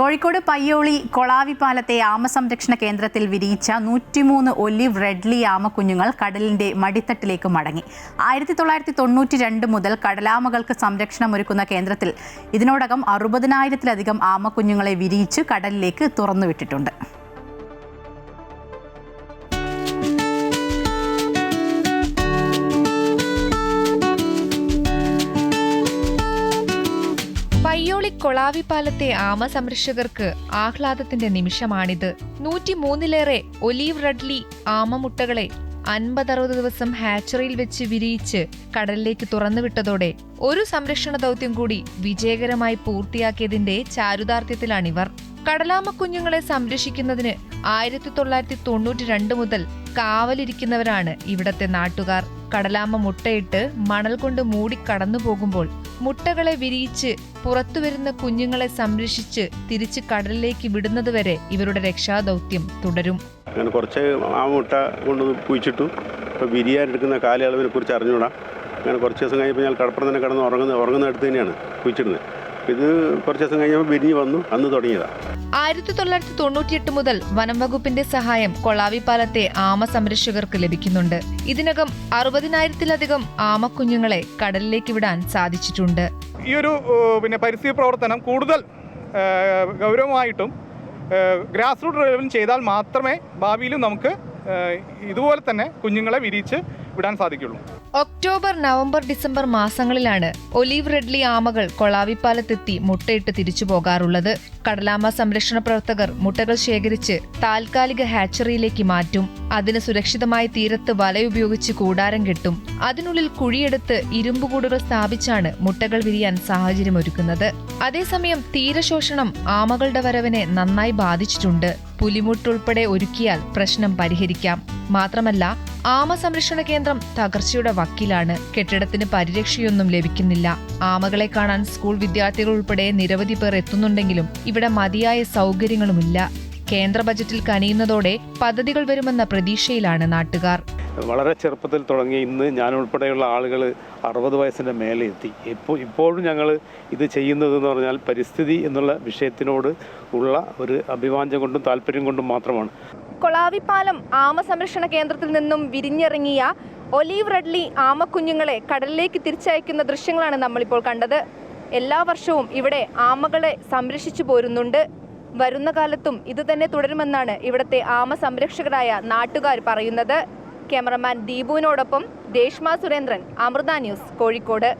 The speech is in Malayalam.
കോഴിക്കോട് പയ്യോളി കൊളാവിപ്പാലത്തെ ആമസംരക്ഷണ കേന്ദ്രത്തിൽ വിരിയിച്ച 103 ഒലിവ് റെഡ്ലി ആമക്കുഞ്ഞുങ്ങൾ കടലിന്റെ മടിത്തട്ടിലേക്ക് മടങ്ങി. 1992 മുതൽ കടലാമകൾക്ക് സംരക്ഷണമൊരുക്കുന്ന കേന്ദ്രത്തിൽ ഇതിനോടകം 60,000-ലധികം ആമക്കുഞ്ഞുങ്ങളെ വിരിയിച്ച് കടലിലേക്ക് തുറന്നുവിട്ടിട്ടുണ്ട്. പയ്യോളി കൊളാവിപ്പാലത്തെ ആമ സംരക്ഷകർക്ക് ആഹ്ലാദത്തിന്റെ നിമിഷമാണിത്. 103-ലേറെ ഒലീവ് റെഡ്ലി ആമമുട്ടകളെ 50-60 ദിവസം ഹാച്ചറിയിൽ വെച്ച് വിരിയിച്ച് കടലിലേക്ക് തുറന്നുവിട്ടതോടെ ഒരു സംരക്ഷണ ദൗത്യം കൂടി വിജയകരമായി പൂർത്തിയാക്കിയതിന്റെ ചാരുതാർത്ഥ്യത്തിലാണിവർ. കടലാമ കുഞ്ഞുങ്ങളെ സംരക്ഷിക്കുന്നതിന് 1992 മുതൽ കാവലിരിക്കുന്നവരാണ് ഇവിടത്തെ നാട്ടുകാർ. കടലാമ മുട്ടയിട്ട് മണൽ കൊണ്ട് മൂടി കടന്നു പോകുമ്പോൾ മുട്ടകളെ വിരിയിച്ച് പുറത്തുവരുന്ന കുഞ്ഞുങ്ങളെ സംരക്ഷിച്ച് തിരിച്ച് കടലിലേക്ക് വിടുന്നതുവരെ ഇവരുടെ രക്ഷാദൗത്യം തുടരും. അങ്ങനെ കുറച്ച് ആ മുട്ട കൊണ്ട് കുഴിച്ചിട്ടു. ഇപ്പോൾ വിരിയാനെടുക്കുന്ന കാലയളവിനെ കുറിച്ച് അറിഞ്ഞുകൂടാ. അങ്ങനെ കുറച്ച് ദിവസം കഴിഞ്ഞപ്പോൾ ഞാൻ കടപ്പുറം തന്നെ കിടന്ന് ഉറങ്ങുന്നിടത്ത് തന്നെയാണ് കുഴിച്ചിടുന്നത്. ഇത് കുറച്ച് ദിവസം കഴിഞ്ഞപ്പോൾ വിരിഞ്ഞ് വന്നു, അന്ന് തുടങ്ങിയതാണ്. 1998 മുതൽ വനം വകുപ്പിന്റെ സഹായം കൊളാവിപ്പാലത്തെ ആമ സംരക്ഷകർക്ക് ലഭിക്കുന്നുണ്ട്. ഇതിനകം 60,000-ലധികം ആമക്കുഞ്ഞുങ്ങളെ കടലിലേക്ക് വിടാൻ സാധിച്ചിട്ടുണ്ട്. ഈ ഒരു പരിസ്ഥിതി പ്രവർത്തനം കൂടുതൽ ഗൗരവമായിട്ടും ഗ്രാസ് റൂട്ട് ലെവലിൽ ചെയ്താൽ മാത്രമേ ഭാവിയിലും നമുക്ക് ഇതുപോലെ തന്നെ കുഞ്ഞുങ്ങളെ വിരിയിച്ച് വിടാൻ സാധിക്കുള്ളൂ. ഒക്ടോബർ, നവംബർ, ഡിസംബർ മാസങ്ങളിലാണ് ഒലീവ് റെഡ്ലി ആമകൾ കൊളാവിപ്പാലത്തെത്തി മുട്ടയിട്ട് തിരിച്ചു പോകാറുള്ളത്. കടലാമ സംരക്ഷണ പ്രവർത്തകർ മുട്ടകൾ ശേഖരിച്ച് താൽക്കാലിക ഹാച്ചറിയിലേക്ക് മാറ്റും. അതിന് സുരക്ഷിതമായി തീരത്ത് വലയുപയോഗിച്ച് കൂടാരം കെട്ടും. അതിനുള്ളിൽ കുഴിയെടുത്ത് ഇരുമ്പുകൂടുകൾ സ്ഥാപിച്ചാണ് മുട്ടകൾ വിരിയാൻ സാഹചര്യമൊരുക്കുന്നത്. അതേസമയം തീരശോഷണം ആമകളുടെ വരവിനെ നന്നായി ബാധിച്ചിട്ടുണ്ട്. പുലിമുട്ടുൾപ്പെടെ ഒരുക്കിയാൽ പ്രശ്നം പരിഹരിക്കാം. മാത്രമല്ല, ആമ സംരക്ഷണ കേന്ദ്രം തകർച്ചയുടെ വക്കിലാണ്. കെട്ടിടത്തിന് പരിരക്ഷയൊന്നും ലഭിക്കുന്നില്ല. ആമകളെ കാണാൻ സ്കൂൾ വിദ്യാർത്ഥികൾ ഉൾപ്പെടെ നിരവധി പേർ എത്തുന്നുണ്ടെങ്കിലും ഇവിടെ മതിയായ സൗകര്യങ്ങളുമില്ല. കേന്ദ്ര ബജറ്റിൽ കനിയുന്നതോടെ പദ്ധതികൾ വരുമെന്ന പ്രതീക്ഷയിലാണ് നാട്ടുകാർ. വളരെ ചെറുപ്പത്തിൽ തുടങ്ങി ഇന്ന് ഞാൻ ഉൾപ്പെടെയുള്ള ആളുകൾ 60 വയസ്സിൻ്റെ മേലെ എത്തി. ഇപ്പോഴും ഞങ്ങൾ ഇത് ചെയ്യുന്നതെന്ന് പറഞ്ഞാൽ പരിസ്ഥിതി എന്നുള്ള വിഷയത്തിനോട് ഉള്ള ഒരു അഭിവാഞ്ചം കൊണ്ടും താല്പര്യം കൊണ്ടും മാത്രമാണ്. കൊളാവിപ്പാലം ആമ സംരക്ഷണ കേന്ദ്രത്തിൽ നിന്നും വിരിഞ്ഞിറങ്ങിയ ഒലീവ് റെഡ്ലി ആമക്കുഞ്ഞുങ്ങളെ കടലിലേക്ക് തിരിച്ചയക്കുന്ന ദൃശ്യങ്ങളാണ് നമ്മളിപ്പോൾ കണ്ടത്. എല്ലാ വർഷവും ഇവിടെ ആമകളെ സംരക്ഷിച്ചു പോരുന്നുണ്ട്. വരുന്ന കാലത്തും ഇത് തന്നെ തുടരുമെന്നാണ് ഇവിടുത്തെ ആമ സംരക്ഷകരായ നാട്ടുകാർ പറയുന്നത്. ക്യാമറമാൻ ദീപുവിനോടൊപ്പം രേഷ്മ സുരേന്ദ്രൻ, അമൃത ന്യൂസ്, കോഴിക്കോട്.